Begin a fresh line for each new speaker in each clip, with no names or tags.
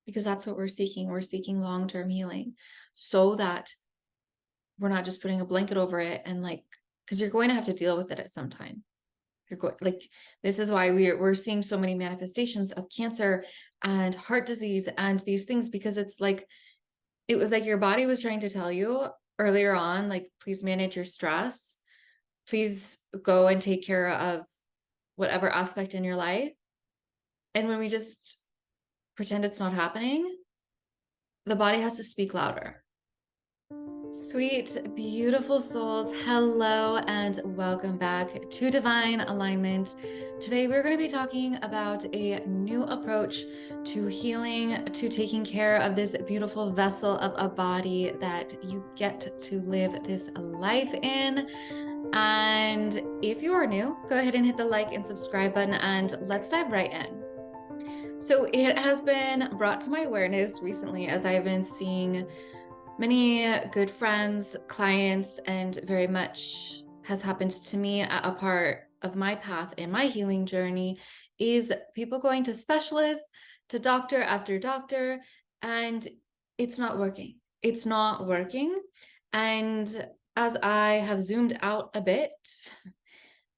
because that's what we're seeking. We're seeking long-term healing so that we're not just putting a blanket over it and like, because you're going to have to deal with it at some time. You're going like, this is why we're seeing so many manifestations of cancer and heart disease and these things, because it's like, it was like your body was trying to tell you earlier on, like, please manage your stress. Please go and take care of whatever aspect in your life. And when we just pretend it's not happening, the body has to speak louder. Sweet, beautiful souls, hello and welcome back to Divine Alignment. Today we're going to be talking about a new approach to healing, to taking care of this beautiful vessel of a body that you get to live this life in. And if you are new, go ahead and hit the like and subscribe button and let's dive right in. So it has been brought to my awareness recently as I've been seeing many good friends, clients, and very much has happened to me at a part of my path in my healing journey is people going to specialists, to doctor after doctor, and it's not working. It's not working. And as I have zoomed out a bit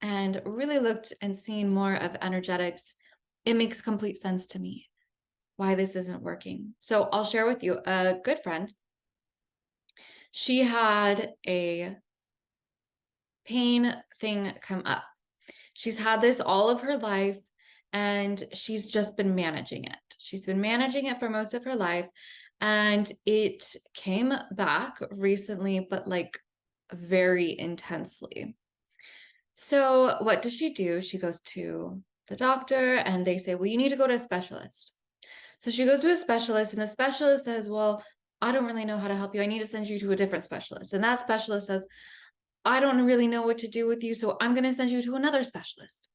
and really looked and seen more of energetics, it makes complete sense to me why this isn't working. So I'll share with you a good friend. She had a pain thing come up. She's had this all of her life and she's just been managing it. She's been managing it for most of her life. And it came back recently, but like very intensely. So what does she do? She goes to the doctor and they say, well, you need to go to a specialist. So she goes to a specialist and the specialist says, well, I don't really know how to help you. I need to send you to a different specialist. And that specialist says, I don't really know what to do with you. So I'm going to send you to another specialist.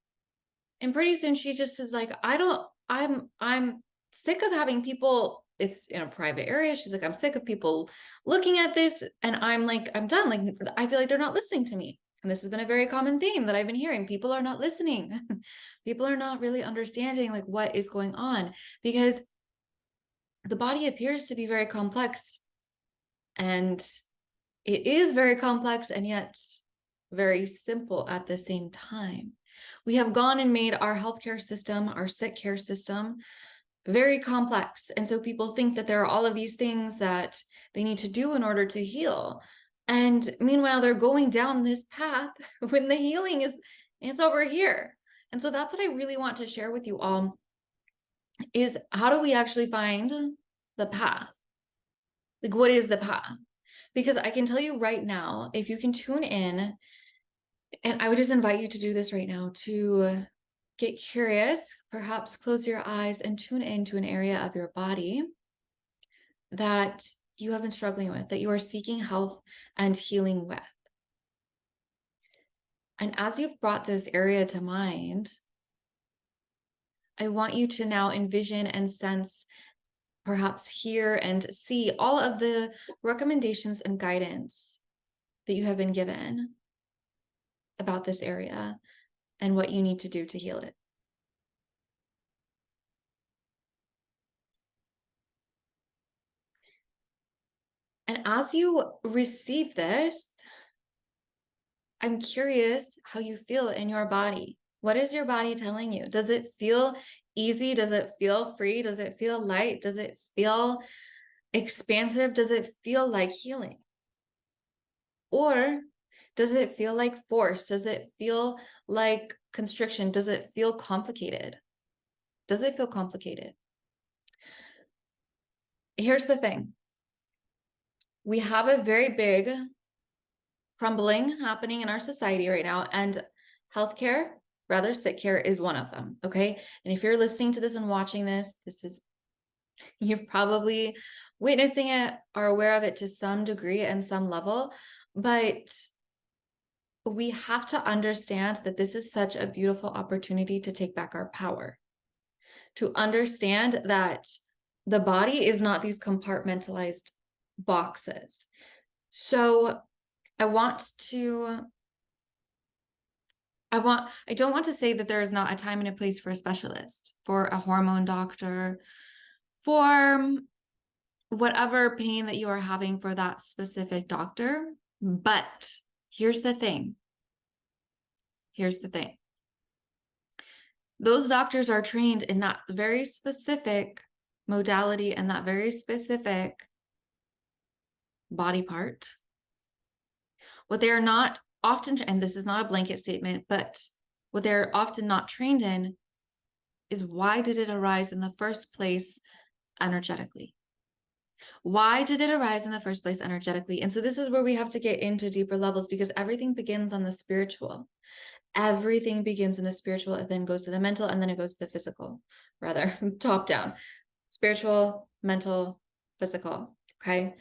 And pretty soon she just is like, I'm sick of having people, it's in a private area. She's like, I'm sick of people looking at this. And I'm like, I'm done. Like, I feel like they're not listening to me. And this has been a very common theme that I've been hearing. People are not listening. People are not really understanding like what is going on, because the body appears to be very complex, and it is very complex and yet very simple at the same time. We have gone and made our healthcare system, our sick care system, very complex. And so people think that there are all of these things that they need to do in order to heal. And meanwhile, they're going down this path when the healing it's over here. And so that's what I really want to share with you all is, how do we actually find the path? Like, what is the path? Because I can tell you right now, if you can tune in, and I would just invite you to do this right now, to get curious, perhaps close your eyes and tune into an area of your body that you have been struggling with, that you are seeking health and healing with. And as you've brought this area to mind, I want you to now envision and sense, perhaps hear and see all of the recommendations and guidance that you have been given about this area and what you need to do to heal it. And as you receive this, I'm curious how you feel in your body. What is your body telling you? Does it feel easy? Does it feel free? Does it feel light? Does it feel expansive? Does it feel like healing? Or does it feel like force? Does it feel like constriction? Does it feel complicated? Does it feel complicated? Here's the thing. We have a very big crumbling happening in our society right now, and healthcare, rather sick care, is one of them. Okay. And if you're listening to this and watching this, you've probably witnessing it, are aware of it to some degree and some level, but we have to understand that this is such a beautiful opportunity to take back our power, to understand that the body is not these compartmentalized boxes. So I don't want to say that there is not a time and a place for a specialist, for a hormone doctor, for whatever pain that you are having for that specific doctor. But here's the thing. Here's the thing. Those doctors are trained in that very specific modality and that very specific body part. What they are not often, and this is not a blanket statement, but what they're often not trained in is, why did it arise in the first place energetically? Why did it arise in the first place energetically? And so this is where we have to get into deeper levels, because everything begins on the spiritual. Everything begins in the spiritual, and then goes to the mental, and then it goes to the physical, rather top down. Spiritual, mental, physical. Okay.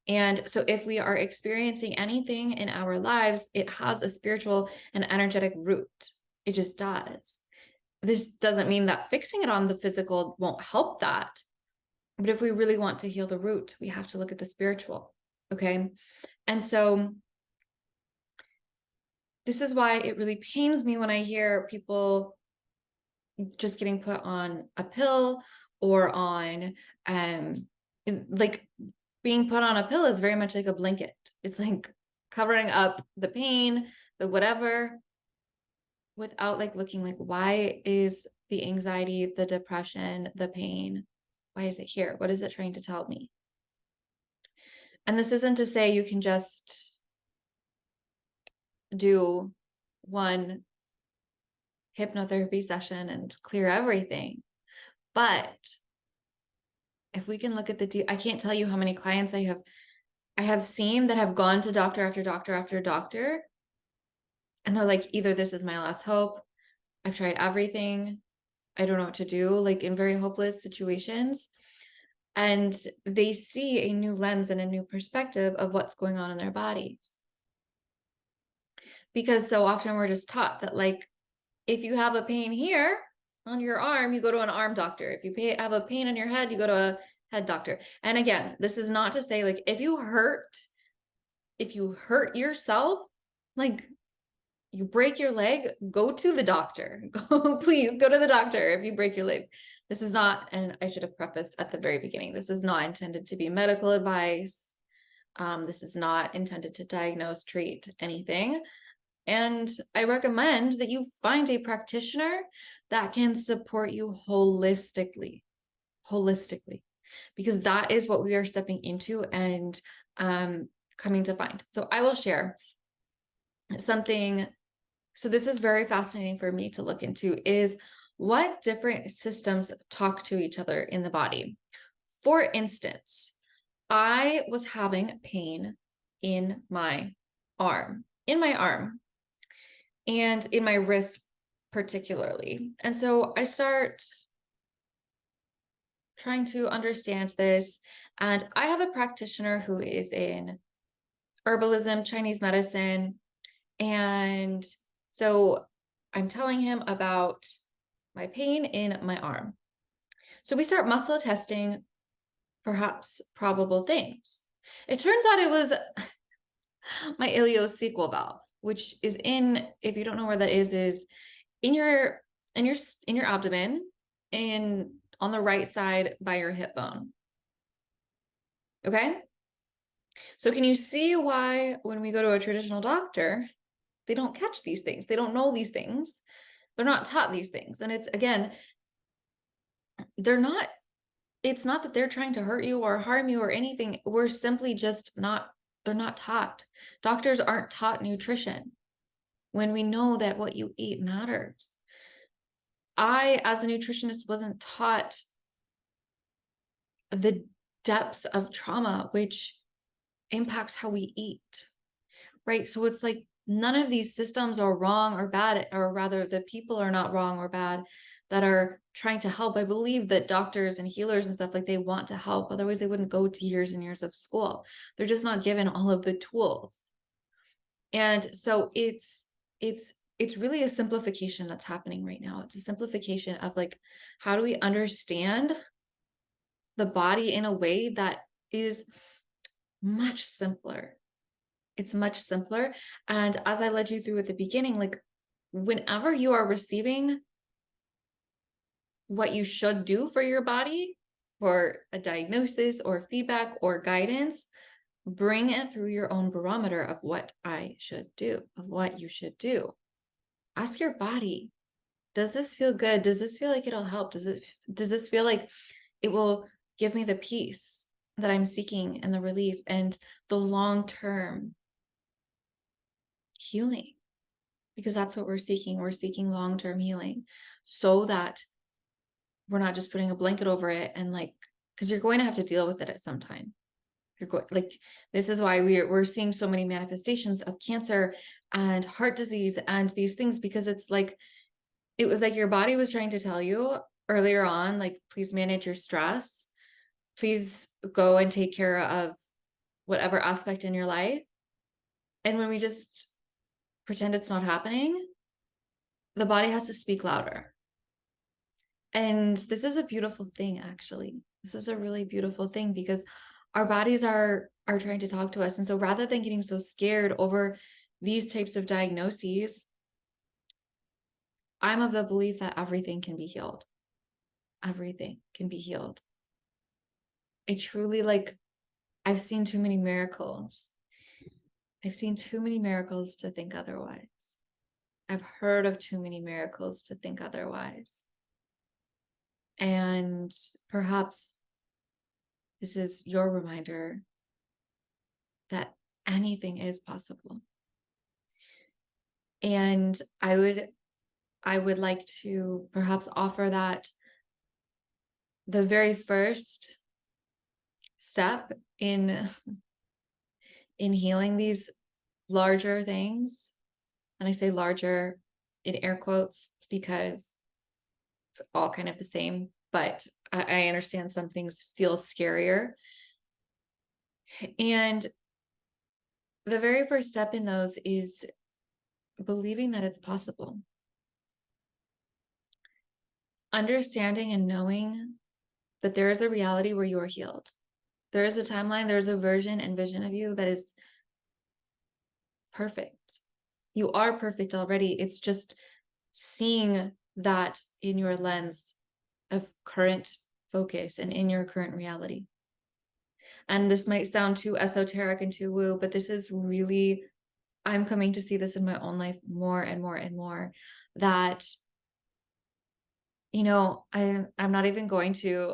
And so if we are experiencing anything in our lives, it has a spiritual and energetic root. It just does. This doesn't mean that fixing it on the physical won't help that. But if we really want to heal the root, we have to look at the spiritual. Okay. And so this is why it really pains me when I hear people just getting put on a pill or on, like, being put on a pill is very much like a blanket. It's like covering up the pain, the whatever, without like looking like, why is the anxiety, the depression, the pain, why is it here? What is it trying to tell me? And this isn't to say you can just do one hypnotherapy session and clear everything. But if we can look at I can't tell you how many clients I have seen that have gone to doctor after doctor after doctor, and they're like, either this is my last hope, I've tried everything, I don't know what to do, like in very hopeless situations. And they see a new lens and a new perspective of what's going on in their bodies. Because so often we're just taught that, like, if you have a pain here on your arm, you go to an arm doctor. If you have a pain in your head, you go to a head doctor. And again, this is not to say, like, if you hurt yourself, like you break your leg, go to the doctor. Please go to the doctor if you break your leg. This is not, and I should have prefaced at the very beginning, this is not intended to be medical advice. This is not intended to diagnose, treat anything. And I recommend that you find a practitioner that can support you holistically, because that is what we are stepping into and coming to find. So I will share something. So this is very fascinating for me to look into, is what different systems talk to each other in the body. For instance, I was having pain in my arm, and in my wrist particularly. And so I start trying to understand this. And I have a practitioner who is in herbalism, Chinese medicine. And so I'm telling him about my pain in my arm. So we start muscle testing, perhaps probable things. It turns out it was my ileocecal valve, which is in, if you don't know where that is in your abdomen, and on the right side by your hip bone. Okay? So can you see why when we go to a traditional doctor, they don't catch these things? They don't know these things. They're not taught these things. And it's, again, it's not that they're trying to hurt you or harm you or anything. We're simply just they're not taught. Doctors aren't taught nutrition when we know that what you eat matters. I, as a nutritionist, wasn't taught the depths of trauma, which impacts how we eat, right? So it's like, none of these systems are wrong or bad, or rather the people are not wrong or bad that are trying to help. I believe that doctors and healers and stuff, like, they want to help. Otherwise they wouldn't go to years and years of school. They're just not given all of the tools. And so it's really a simplification that's happening right now. It's a simplification of, like, how do we understand the body in a way that is much simpler? It's much simpler. And as I led you through at the beginning, like, whenever you are receiving what you should do for your body, for a diagnosis or feedback or guidance, bring it through your own barometer of what I should do, of what you should do. Ask your body, does this feel good? Does this feel like it'll help? Does this feel like it will give me the peace that I'm seeking and the relief and the long-term healing? Because that's what we're seeking. We're seeking long-term healing so that we're not just putting a blanket over it and like, because you're going to have to deal with it at some time. You're going like, this is why we're seeing so many manifestations of cancer and heart disease and these things, because it's like, it was like your body was trying to tell you earlier on, like, please manage your stress. Please go and take care of whatever aspect in your life. And when we just pretend it's not happening, the body has to speak louder. And this is a beautiful thing, actually. This is a really beautiful thing because our bodies are trying to talk to us. And so rather than getting so scared over these types of diagnoses, I'm of the belief that everything can be healed. Everything can be healed. I truly I've seen too many miracles. I've seen too many miracles to think otherwise. I've heard of too many miracles to think otherwise. And perhaps this is your reminder that anything is possible. And I would like to perhaps offer that the very first step in healing these larger things, and I say larger in air quotes because it's all kind of the same, but I understand some things feel scarier. And the very first step in those is believing that it's possible. Understanding and knowing that there is a reality where you are healed. There is a timeline, there's a version and vision of you that is perfect. You are perfect already. It's just seeing that in your lens of current focus and in your current reality. And this might sound too esoteric and too woo, but this is really, I'm coming to see this in my own life more and more and more, that I'm not even going to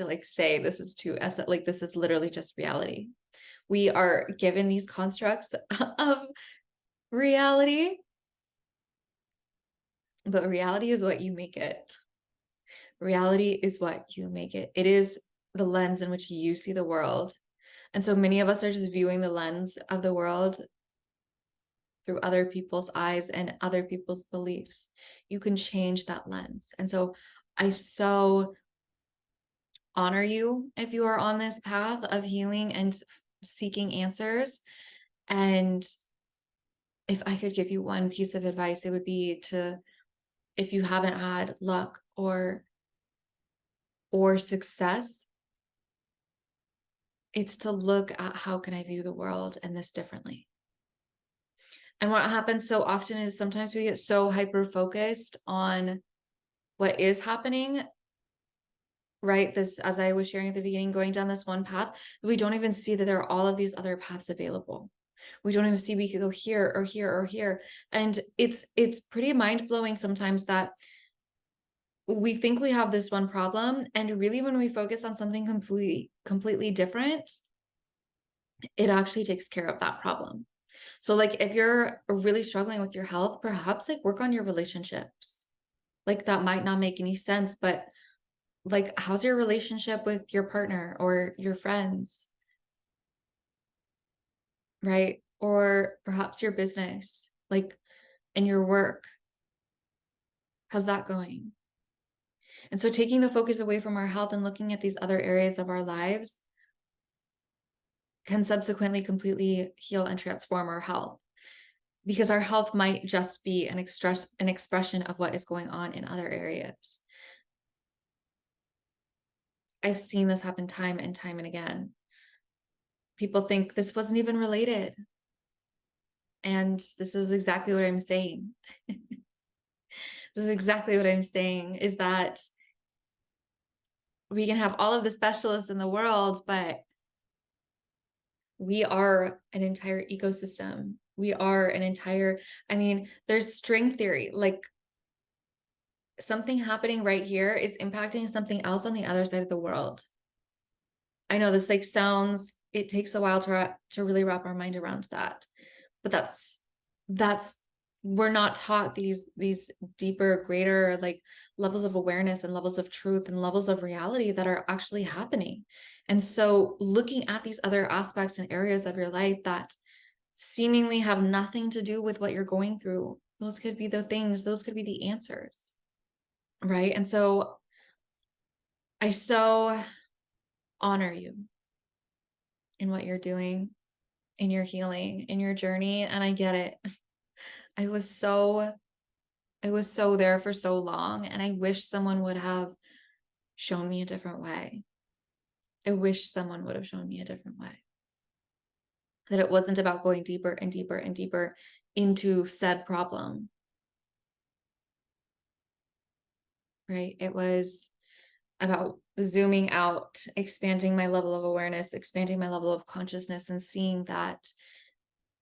like say this is too like this is literally just reality. We are given these constructs of reality, but reality is what you make it. Reality is what you make it. It is the lens in which you see the world. And so many of us are just viewing the lens of the world through other people's eyes and other people's beliefs. You can change that lens. And so I so honor you if you are on this path of healing and seeking answers. And if I could give you one piece of advice, it would be to, if you haven't had luck or success, it's to look at how can I view the world and this differently. And what happens so often is sometimes we get so hyper focused on what is happening, right? This, as I was sharing at the beginning, going down this one path, we don't even see that there are all of these other paths available. We don't even see we could go here or here or here. And it's pretty mind-blowing sometimes that we think we have this one problem, and really when we focus on something completely different, it actually takes care of that problem. So like if you're really struggling with your health, perhaps like work on your relationships. Like that might not make any sense, but like how's your relationship with your partner or your friends? Right? Or perhaps your business, like, and your work. How's that going? And so taking the focus away from our health and looking at these other areas of our lives can subsequently completely heal and transform our health, because our health might just be an expression of what is going on in other areas. I've seen this happen time and time and again. People think this wasn't even related. And this is exactly what I'm saying. This is exactly what I'm saying, is that we can have all of the specialists in the world, but we are an entire ecosystem. We are an entire, I mean, there's string theory, like something happening right here is impacting something else on the other side of the world. I know this like sounds, it takes a while to really wrap our mind around that, but that's we're not taught these deeper, greater like levels of awareness and levels of truth and levels of reality that are actually happening. And so looking at these other aspects and areas of your life that seemingly have nothing to do with what you're going through, those could be the things, those could be the answers, right? And so I so honor you in what you're doing, in your healing, in your journey. And I get it. I was so there for so long. And I wish someone would have shown me a different way. I wish someone would have shown me a different way. That it wasn't about going deeper and deeper and deeper into said problem. Right? It was about zooming out, expanding my level of awareness, expanding my level of consciousness, and seeing that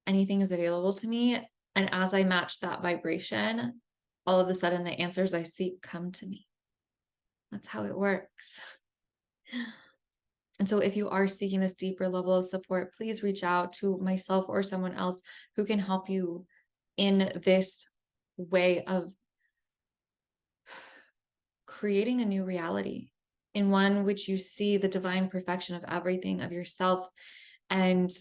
anything is available to me. And as I match that vibration, all of a sudden the answers I seek come to me. That's how it works. And so if you are seeking this deeper level of support, please reach out to myself or someone else who can help you in this way of creating a new reality, in one which you see the divine perfection of everything, of yourself, and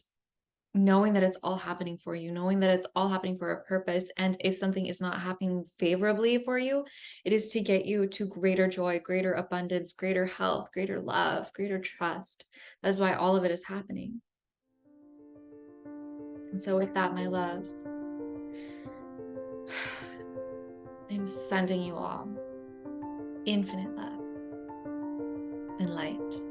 knowing that it's all happening for you, knowing that it's all happening for a purpose. And if something is not happening favorably for you, it is to get you to greater joy, greater abundance, greater health, greater love, greater trust. That is why all of it is happening. And so with that, my loves, I'm sending you all infinite love and light.